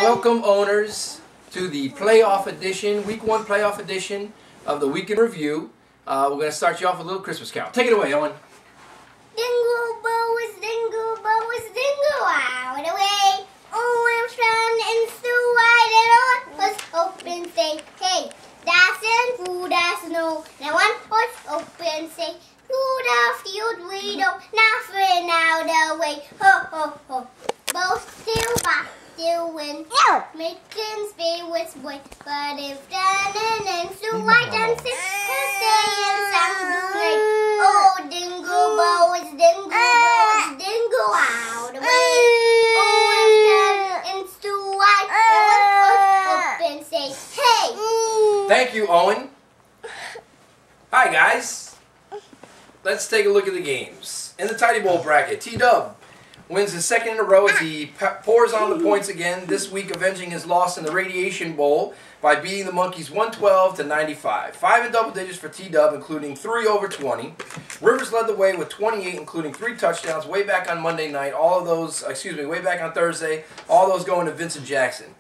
Welcome, owners, to the playoff edition, week 1 playoff edition of the Week in Review. We're going to start you off with a little Christmas carol. Take it away, Owen. Dingle bells, dingle all the way. Orange sun and so wide and on was open, say, hey, that's in food, that's no. Now one was open, say, Rudolph the old widow, nothing out the way. Ho, ho, ho. Both still back, still win. Making speed with boy, but if done and so white dancing, stay in some play. Oh, dingle bells, dingle all the way. Oh, and so white, and say, hey. Thank you, Owen. Hi, guys. Let's take a look at the games. In the Tidy Bowl bracket, T-Dub wins his second in a row as he pours on the points again, this week avenging his loss in the Radiation Bowl by beating the Monkeys 112-95. 5 in double digits for T-Dub, including 3 over 20. Rivers led the way with 28, including 3 touchdowns way back on Monday night. All of those, way back on Thursday. All those going to Vincent Jackson.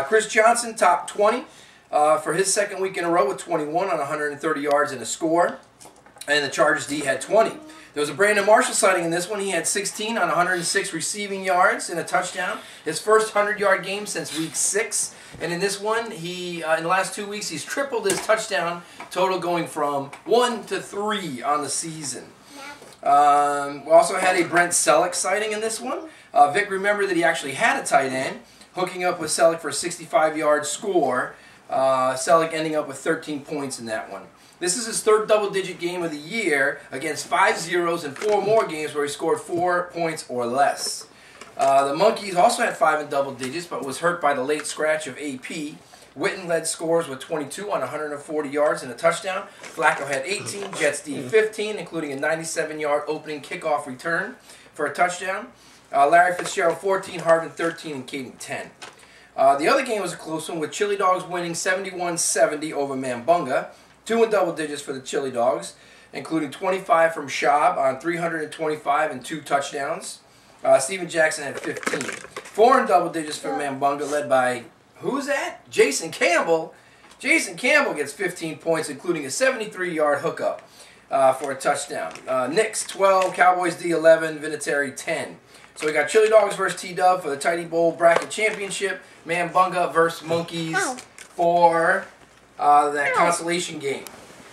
Chris Johnson topped 20 for his second week in a row with 21 on 130 yards and a score. And the Chargers D had 20. There was a Brandon Marshall sighting in this one. He had 16 on 106 receiving yards and a touchdown. His first 100-yard game since week 6. And in this one, he in the last 2 weeks, he's tripled his touchdown total, going from 1 to 3 on the season. We also had a Brent Selleck sighting in this one. Vic remembered that he actually had a tight end, hooking up with Selleck for a 65-yard score. Selleck ending up with 13 points in that one. This is his third double-digit game of the year against 5 zeros and 4 more games where he scored 4 points or less. The Monkeys also had 5 in double digits, but was hurt by the late scratch of AP. Witten led scores with 22 on 140 yards and a touchdown. Flacco had 18, Jets D 15, including a 97-yard opening kickoff return for a touchdown. Larry Fitzgerald 14, Harvin 13, and Caden 10. The other game was a close one, with Chili Dogs winning 71-70 over Mambunga. 2 in double digits for the Chili Dogs, including 25 from Schaub on 325 and 2 touchdowns. Steven Jackson had 15. 4 in double digits for Mambunga, led by, who's that? Jason Campbell. Jason Campbell gets 15 points, including a 73-yard hookup for a touchdown. Knicks 12, Cowboys D 11, Vinatieri 10. So we got Chili Dogs versus T-Dub for the Tidy Bowl Bracket Championship. Mambunga versus Monkeys for that consolation game.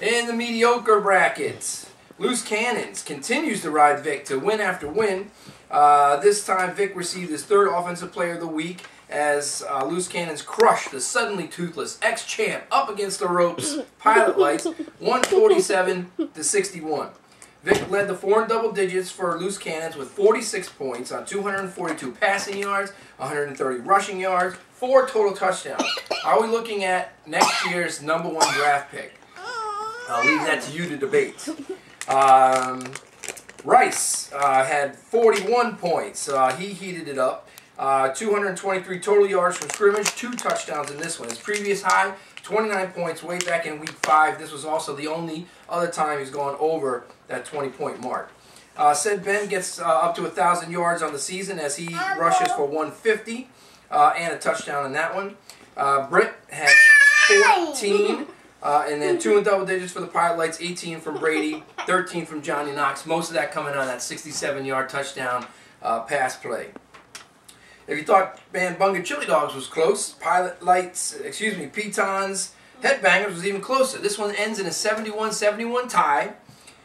In the mediocre brackets, Loose Cannons continues to ride Vic to win after win. This time Vic received his 3rd Offensive Player of the Week as Loose Cannons crushed the suddenly toothless ex-champ up against the ropes Pilot Lights 147-61. Vic led the 4 in double digits for Loose Cannons with 46 points on 242 passing yards, 130 rushing yards, 4 total touchdowns. Are we looking at next year's #1 draft pick? I'll leave that to you to debate. Rice had 41 points. He heated it up. 223 total yards from scrimmage, 2 touchdowns in this one. His previous high, 29 points way back in week 5. This was also the only other time he's gone over that 20-point mark. Sid Ben gets up to 1,000 yards on the season as he rushes for 150 and a touchdown in that one. Britt had 14, and then 2 in double digits for the Pilot Lights, 18 from Brady, 13 from Johnny Knox. Most of that coming on that 67-yard touchdown pass play. If you thought Mambunga Chili Dogs was close, Pitons Headbangers was even closer. This one ends in a 71-71 tie,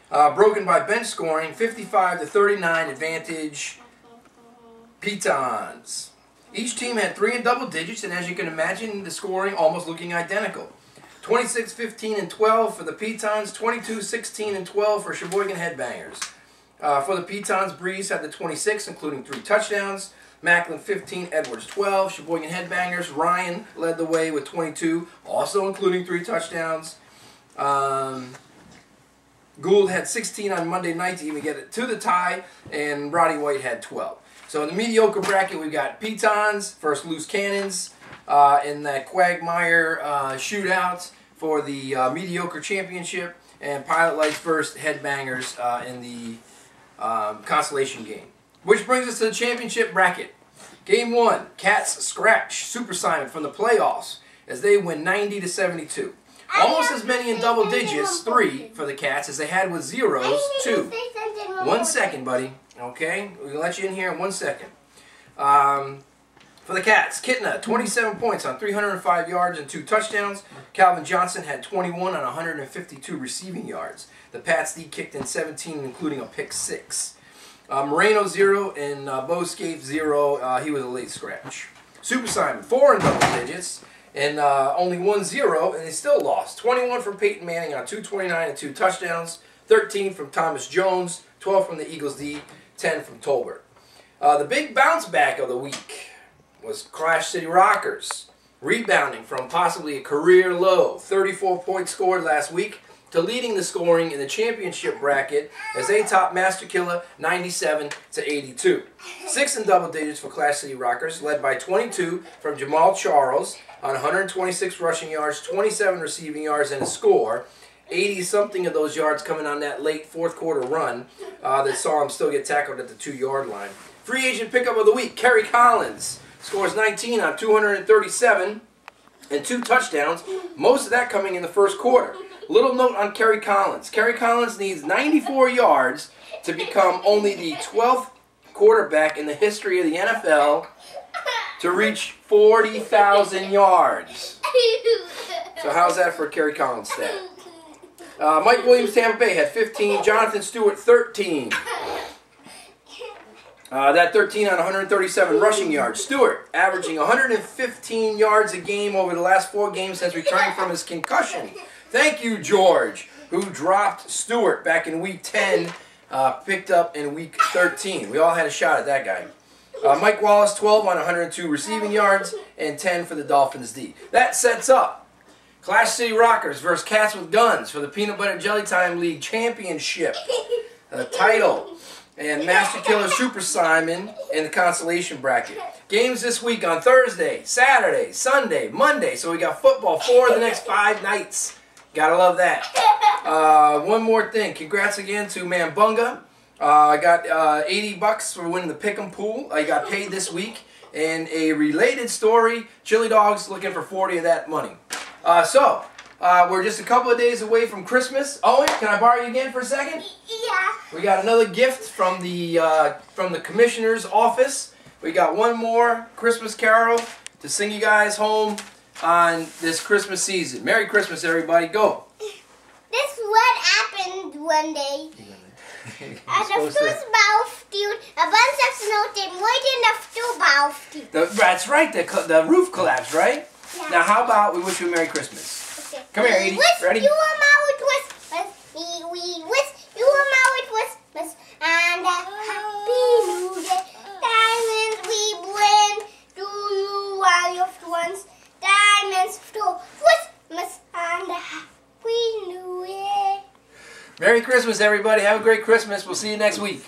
broken by bench scoring, 55-39 advantage Pitons. Each team had 3 in double digits, and as you can imagine, the scoring almost looking identical. 26-15 and 12 for the Pitons, 22-16 and 12 for Sheboygan Headbangers. For the Pitons, Breeze had the 26, including 3 touchdowns. Macklin 15, Edwards 12. Sheboygan Headbangers, Ryan led the way with 22, also including 3 touchdowns. Gould had 16 on Monday night to even get it to the tie, and Roddy White had 12. So in the mediocre bracket, we've got Pitons versus Loose Cannons in that Quagmire shootout for the mediocre championship, and Pilot Lights versus Headbangers in the consolation game. Which brings us to the championship bracket. Game 1, Cats scratch Super Simon from the playoffs as they win 90-72. Almost as many in double digits, 3 for the Cats, as they had with zeros, 2. 1 second, buddy. Okay, we'll let you in here in 1 second. For the Cats, Kitna, 27 points on 305 yards and 2 touchdowns. Calvin Johnson had 21 on 152 receiving yards. The Pats D kicked in 17, including a pick 6. Moreno 0 and Bo Scaife 0. He was a late scratch. Super Simon 4 in double digits and only 1-0, and they still lost. 21 from Peyton Manning on 229 and 2 touchdowns. 13 from Thomas Jones. 12 from the Eagles D. 10 from Tolbert. The big bounce back of the week was Clash City Rockers, rebounding from possibly a career low 34 points scored last week to leading the scoring in the championship bracket as they topped Master Killer 97-82. 6 in double digits for Clash City Rockers, led by 22 from Jamal Charles on 126 rushing yards, 27 receiving yards, and a score. 80-something of those yards coming on that late fourth quarter run that saw him still get tackled at the 2-yard line. Free agent pickup of the week, Kerry Collins. Scores 19 on 237 and 2 touchdowns, most of that coming in the first quarter. Little note on Kerry Collins. Kerry Collins needs 94 yards to become only the 12th quarterback in the history of the NFL to reach 40,000 yards. So how's that for a Kerry Collins stat? Mike Williams, Tampa Bay, had 15. Jonathan Stewart, 13. That 13 on 137 rushing yards. Stewart averaging 115 yards a game over the last 4 games since returning from his concussion. Thank you, George, who dropped Stewart back in Week 10, picked up in Week 13. We all had a shot at that guy. Mike Wallace, 12 on 102 receiving yards and 10 for the Dolphins D. That sets up Clash City Rockers versus Cats with Guns for the Peanut Butter Jelly Time League Championship title. And Master Killer Super Simon in the consolation bracket. Games this week on Thursday, Saturday, Sunday, Monday. So we got football 4 of the next 5 nights. Gotta love that. One more thing. Congrats again to Mambunga. I got $80 for winning the Pick'em pool. I got paid this week. And a related story, Chili Dogs looking for 40 of that money. We're just a couple of days away from Christmas. Owen, can I borrow you again for a second? Yeah. We got another gift from the commissioner's office. We got one more Christmas carol to sing you guys home on this Christmas season. Merry Christmas, everybody. Go. This is what happened one day. At the first battlefield, a bunch of snow came right in the battlefield. That's right. The roof collapsed, right? Yeah. Now, how about we wish you a Merry Christmas? Okay. Come here, Edie. Ready? You a Merry Christmas. We wish you a Merry Christmas and a Happy New Year. Diamonds we bring to you, our loved ones. Diamonds for Christmas and a Happy New Year. Merry Christmas, everybody. Have a great Christmas. We'll see you next week.